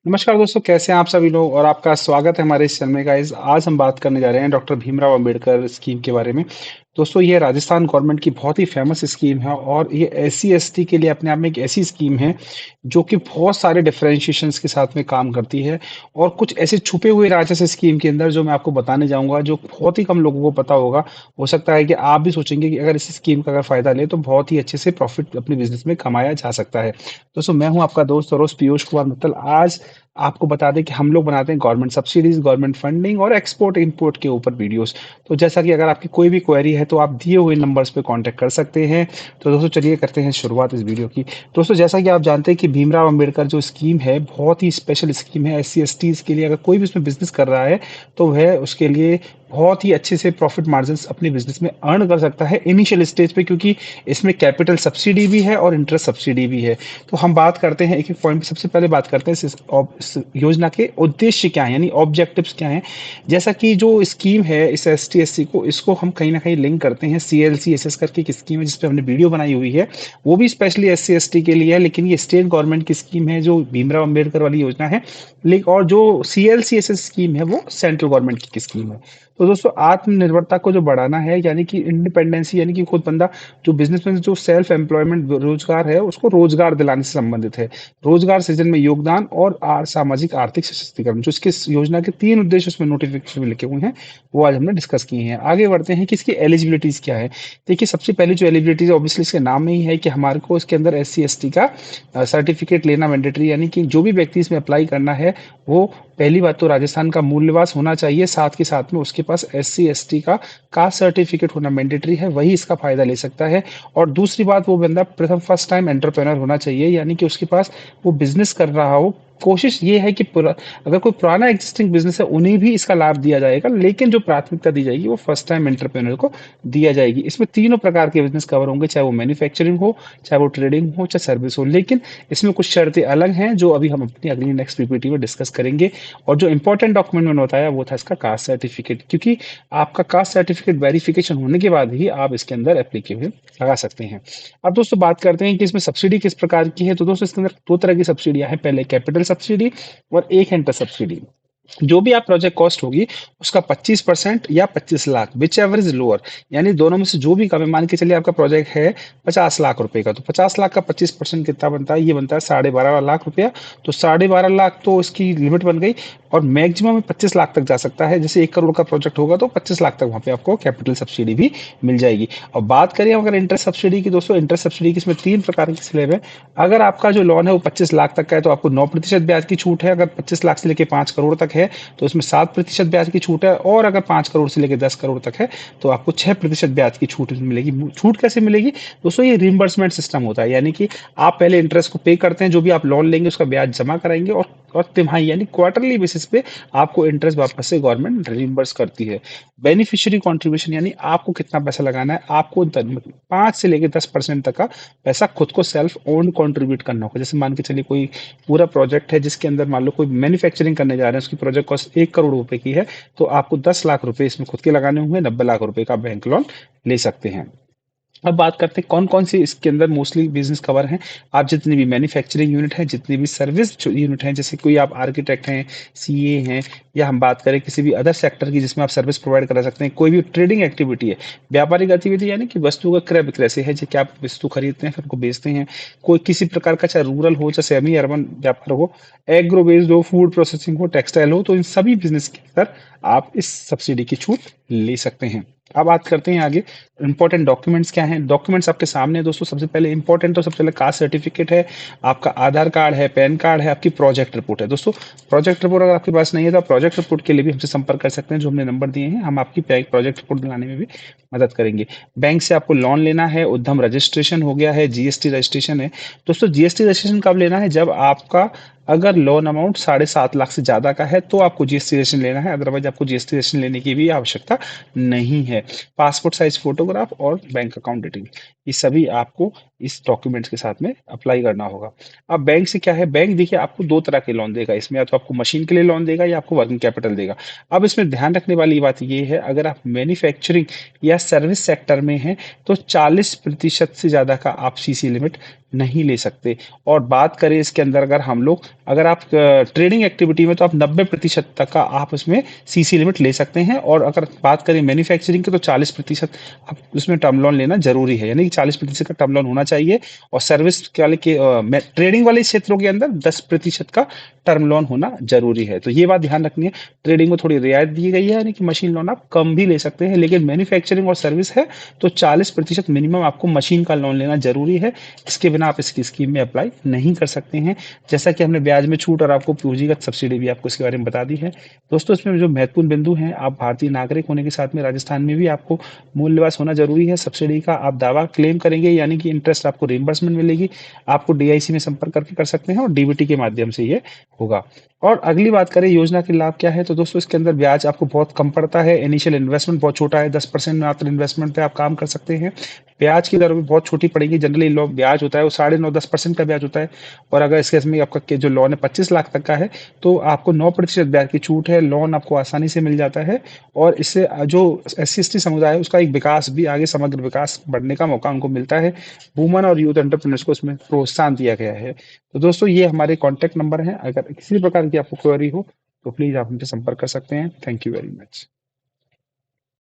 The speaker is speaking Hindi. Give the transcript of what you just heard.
नमस्कार दोस्तों, कैसे हैं आप सभी लोग और आपका स्वागत है हमारे इस चैनल में गाइस। आज हम बात करने जा रहे हैं डॉक्टर भीमराव अंबेडकर स्कीम के बारे में। दोस्तों, ये राजस्थान गवर्नमेंट की बहुत ही फेमस स्कीम है और ये एससी एसटी के लिए अपने आप में एक ऐसी स्कीम है जो कि बहुत सारे डिफरेंशिएशंस के साथ में काम करती है। और कुछ ऐसे छुपे हुए राज है इस स्कीम के अंदर जो मैं आपको बताने जाऊंगा, जो बहुत ही कम लोगों को पता होगा। हो सकता है कि आप भी सोचेंगे कि अगर इस स्कीम का अगर फायदा ले तो बहुत ही अच्छे से प्रॉफिट अपने बिजनेस में कमाया जा सकता है। दोस्तों, मैं हूं आपका दोस्त और होस्ट पीयूष कुमार मित्तल। आज आपको बता दें कि हम लोग बनाते हैं गवर्नमेंट सब्सिडीज, गवर्नमेंट फंडिंग और एक्सपोर्ट इंपोर्ट के ऊपर वीडियोस। तो जैसा कि अगर आपकी कोई भी क्वेरी है तो आप दिए हुए नंबर्स पे कांटेक्ट कर सकते हैं। तो दोस्तों, चलिए करते हैं शुरुआत इस वीडियो की। दोस्तों, जैसा कि आप जानते हैं कि भीमराव अंबेडकर जो स्कीम है बहुत ही स्पेशल स्कीम है। एस सी एस टीज के लिए अगर कोई भी उसमें बिजनेस कर रहा है तो वह उसके लिए बहुत ही अच्छे से प्रॉफिट मार्जिन अपने बिजनेस में अर्न कर सकता है इनिशियल स्टेज पे, क्योंकि इसमें कैपिटल सब्सिडी भी है और इंटरेस्ट सब्सिडी भी है। तो हम बात करते हैं एक एक पॉइंट पे। सबसे पहले बात करते हैं इस योजना के उद्देश्य क्या है, यानी ऑब्जेक्टिव्स क्या हैं। जैसा कि जो स्कीम है इस एस टी एस सी को, इसको हम कहीं ना कहीं लिंक करते हैं C L C S S करके एक स्कीम है जिसपे हमने वीडियो बनाई हुई है। वो भी specially S C S T के लिए है, लेकिन ये स्टेट गवर्नमेंट की स्कीम है जो भीमराव अम्बेडकर वाली योजना है। लेकिन और जो C L C S S scheme है वो सेंट्रल गवर्नमेंट की स्कीम है। तो दोस्तों, आत्मनिर्भरता को जो बढ़ाना है, यानी कि इंडिपेंडेंसी, यानी कि खुद बंदा जो बिजनेसमैन जो सेल्फ एम्प्लॉयमेंट रोजगार है उसको रोजगार दिलाने से संबंधित है। रोजगार सृजन में योगदान और सामाजिक आर्थिक सशक्तिकरण, जो इसके योजना के 3 उद्देश्य उसमें नोटिफिकेशन में लिखे हुए हैं, वो आज हमने डिस्कस किए हैं। आगे बढ़ते हैं कि इसकी एलिजिबिलिटीज क्या है। देखिए, सबसे पहले जो एलिजिबिलिटीज है, ऑब्वियसली इसके नाम में ही है कि हमारे को इसके अंदर एस सी एस टी का सर्टिफिकेट लेना मैंडेटरी, यानी कि जो भी व्यक्ति इसमें अप्लाई करना है वो पहली बात तो राजस्थान का मूल निवास होना चाहिए, साथ के साथ में उसके पास एस सी एस टी का कास्ट सर्टिफिकेट होना मैंडेटरी है, वही इसका फायदा ले सकता है। और दूसरी बात, वो बंदा प्रथम फर्स्ट टाइम एंटरप्रेन्योर होना चाहिए, यानी कि उसके पास वो बिजनेस कर रहा हो। कोशिश ये है कि अगर कोई पुराना एग्जिस्टिंग बिजनेस है उन्हें भी इसका लाभ दिया जाएगा, लेकिन जो प्राथमिकता दी जाएगी वो फर्स्ट टाइम एंटरप्रेन्योर को दिया जाएगी। इसमें तीनों प्रकार के बिजनेस कवर होंगे, चाहे वो मैन्युफैक्चरिंग हो, चाहे वो ट्रेडिंग हो, चाहे सर्विस हो। लेकिन इसमें कुछ शर्तें अलग हैं जो अभी हम अपनी अगली नेक्स्ट पीपीटी में डिस्कस करेंगे। और जो इंपॉर्टेंट डॉक्यूमेंट मैंने बताया वो था इसका कास्ट सर्टिफिकेट, क्योंकि आपका कास्ट सर्टिफिकेट वेरिफिकेशन होने के बाद ही आप इसके अंदर एप्लीकेबल लगा सकते हैं। अब दोस्तों, बात करते हैं कि इसमें सब्सिडी किस प्रकार की है। तो दोस्तों, इसके अंदर 2 तरह की सब्सिडियां हैं, पहले कैपिटल सब्सिडी और एक है इंटरेस्ट सब्सिडी। जो भी आप प्रोजेक्ट कॉस्ट होगी उसका 25% या 25 lakh, which ever is lower, यानी दोनों में से जो भी कम है। मान के चलिए आपका प्रोजेक्ट है 50 लाख रुपए का, तो 50 लाख का 25% कितना बनता है, ये बनता है 12.5 लाख रुपया। तो 12.5 लाख तो इसकी लिमिट बन गई। और मैक्सिमम 25 लाख तक जा सकता है। जैसे 1 करोड़ का प्रोजेक्ट होगा तो 25 लाख तक वहां पे आपको कैपिटल सब्सिडी भी मिल जाएगी। और बात करें अगर इंटरेस्ट सब्सिडी की, दोस्तों इंटरेस्ट सब्सिडी की इसमें 3 प्रकार की स्लैब है। अगर आपका जो लोन है वो 25 लाख तक का है तो आपको 9% ब्याज की छूट है। अगर 25 लाख से लेकर 5 करोड़ तक है तो इसमें 7% ब्याज की छूट है। और अगर 5 करोड़ से लेकर 10 करोड़ तक है तो आपको 6% ब्याज की छूट मिलेगी। छूट कैसे मिलेगी दोस्तों, ये रिम्बर्समेंट सिस्टम होता है, यानी कि आप पहले इंटरेस्ट को पे करते हैं, जो भी आप लोन लेंगे उसका ब्याज जमा कराएंगे, और तिमाही यानी क्वार्टरली बेसिस पे आपको इंटरेस्ट वापस से गवर्नमेंट रिम्बर्स करती है। बेनिफिशियरी कंट्रीब्यूशन, यानी आपको कितना पैसा लगाना है, आपको 5 से लेकर 10% तक का पैसा खुद को सेल्फ ओन्ड कंट्रीब्यूट करना होगा। जैसे मान के चलिए कोई पूरा प्रोजेक्ट है जिसके अंदर मान लो कोई मैन्युफैक्चरिंग करने जा रहे हैं, उसकी प्रोजेक्ट कॉस्ट 1 करोड़ रुपए की है, तो आपको 10 लाख रुपए इसमें खुद के लगाने होंगे, 90 लाख रुपए का बैंक लोन ले सकते हैं। अब बात करते हैं कौन कौन सी इसके अंदर मोस्टली बिजनेस कवर हैं। आप जितनी भी मैन्युफैक्चरिंग यूनिट है, जितनी भी सर्विस यूनिट हैं, जैसे कोई आप आर्किटेक्ट हैं, सीए हैं, या हम बात करें किसी भी अदर सेक्टर की जिसमें आप सर्विस प्रोवाइड करा सकते हैं, कोई भी ट्रेडिंग एक्टिविटी है, व्यापारिक गतिविधि, यानी कि वस्तु का क्रय विक्रय से है, जैसे आप वस्तु खरीदते हैं फिर उनको बेचते हैं। कोई किसी प्रकार का, चाहे रूरल हो चाहे सेमी अर्बन व्यापार हो, एग्रो बेस्ड हो, फूड प्रोसेसिंग हो, टेक्सटाइल हो, तो इन सभी बिजनेस के अंदर आप इस सब्सिडी की छूट ले सकते हैं। अब बात करते हैं आगे इंपॉर्टेंट डॉक्यूमेंट्स क्या हैं। डॉक्यूमेंट्स आपके सामने हैं दोस्तों। सबसे पहले इंपॉर्टेंट तो सबसे पहले कास्ट सर्टिफिकेट है, आपका आधार कार्ड है, पैन कार्ड है, आपकी प्रोजेक्ट रिपोर्ट है। दोस्तों, प्रोजेक्ट रिपोर्ट अगर आपके पास नहीं है तो आप प्रोजेक्ट रिपोर्ट के लिए भी हमसे संपर्क कर सकते हैं, जो हमने नंबर दिए हैं, हम आपकी प्रोजेक्ट रिपोर्ट दिलाने में भी मदद करेंगे। बैंक से आपको लोन लेना है, उद्यम रजिस्ट्रेशन हो गया है, जीएसटी रजिस्ट्रेशन है। दोस्तों, जीएसटी रजिस्ट्रेशन कब लेना है, जब आपका अगर लोन अमाउंट 7.5 लाख से ज्यादा का है तो आपको जीएसटी रजिस्ट्रेशन लेना है, अदरवाइज आपको जीएसटी रजिस्ट्रेशन लेने की भी आवश्यकता नहीं है। पासपोर्ट साइज फोटोग्राफ और बैंक अकाउंट डिटेल, ये सभी आपको इस डॉक्यूमेंट्स के साथ में अप्लाई करना होगा। अब बैंक से क्या है, बैंक देखिए आपको 2 तरह के लोन देगा इसमें, या तो आपको मशीन के लिए लोन देगा या आपको वर्किंग कैपिटल देगा। अब इसमें ध्यान रखने वाली बात ये है, अगर आप मैन्युफैक्चरिंग या सर्विस सेक्टर में हैं, तो 40% से ज़्यादा का आप सीसी लिमिट नहीं ले सकते। और बात करें इसके अंदर, अगर आप ट्रेडिंग एक्टिविटी में, तो आप 90% तक का आप उसमें सीसी लिमिट ले सकते हैं। और अगर बात करें मैन्युफैक्चरिंग की, तो 40% आप उसमें टर्म लोन लेना ज़रूरी है, यानी कि 40% का टर्म लोन होना चाहिए। और सर्विस वाले के ट्रेडिंग वाले क्षेत्रों के अंदर 10% का टर्म लोन होना ज़रूरी है। तो ये बात ध्यान रखनी है। ट्रेडिंग में थोड़ी रियायत दी गई है, यानी कि मशीन लोन आप कम भी ले सकते हैं, लेकिन मैन्युफैक्चरिंग और सर्विस है तो 40% मिनिमम आपको मशीन का लोन लेना ज़रूरी है। इसके बिना आप इसकी स्कीम में अप्लाई नहीं कर सकते हैं। जैसा कि हमने ब्याज में छूट और आपको पूंजीगत सब्सिडी भी आपको इसके बारे में बता दी है। दोस्तों, इसमें जो महत्वपूर्ण बिंदु हैं, आप भारतीय नागरिक होने के साथ में राजस्थान में भी आपको मूल निवास होना ज़रूरी है। सब्सिडी का आप दावा क्लेम करेंगे, यानी कि इंटरेस्ट आपको रिइंबर्समेंट मिलेगी। आपको डीआईसी में संपर्क करके कर सकते हैं और डीबीटी के माध्यम से ये होगा। और अगली बात करें योजना के लाभ क्या है, तो दोस्तों इसके अंदर ब्याज आपको बहुत कम पड़ता है। इनिशियल इन्वेस्टमेंट बहुत छोटा है, 10% मात्र इन्वेस्टमेंट पे आप काम कर सकते हैं। ब्याज की दर भी बहुत छोटी पड़ेगी। जनरली लोग ब्याज होता है वो 9.5-10% का ब्याज होता है। और अगर इस केस में आपका जो लोन है 25 लाख तक का है, तो आपको 9% ब्याज की छूट है। लोन आपको आसानी से मिल जाता है। और इससे जो SC/ST समुदाय है उसका एक विकास भी, आगे समग्र विकास बढ़ने का मौका उनको मिलता है। वुमन और यूथ एंटरप्रेन्योर्स को इसमें प्रोत्साहन दिया गया है। तो दोस्तों, ये हमारे कॉन्टैक्ट नंबर हैं। अगर किसी भी प्रकार की आपको क्वेरी हो तो प्लीज़ आप हमसे संपर्क कर सकते हैं। Thank you very much.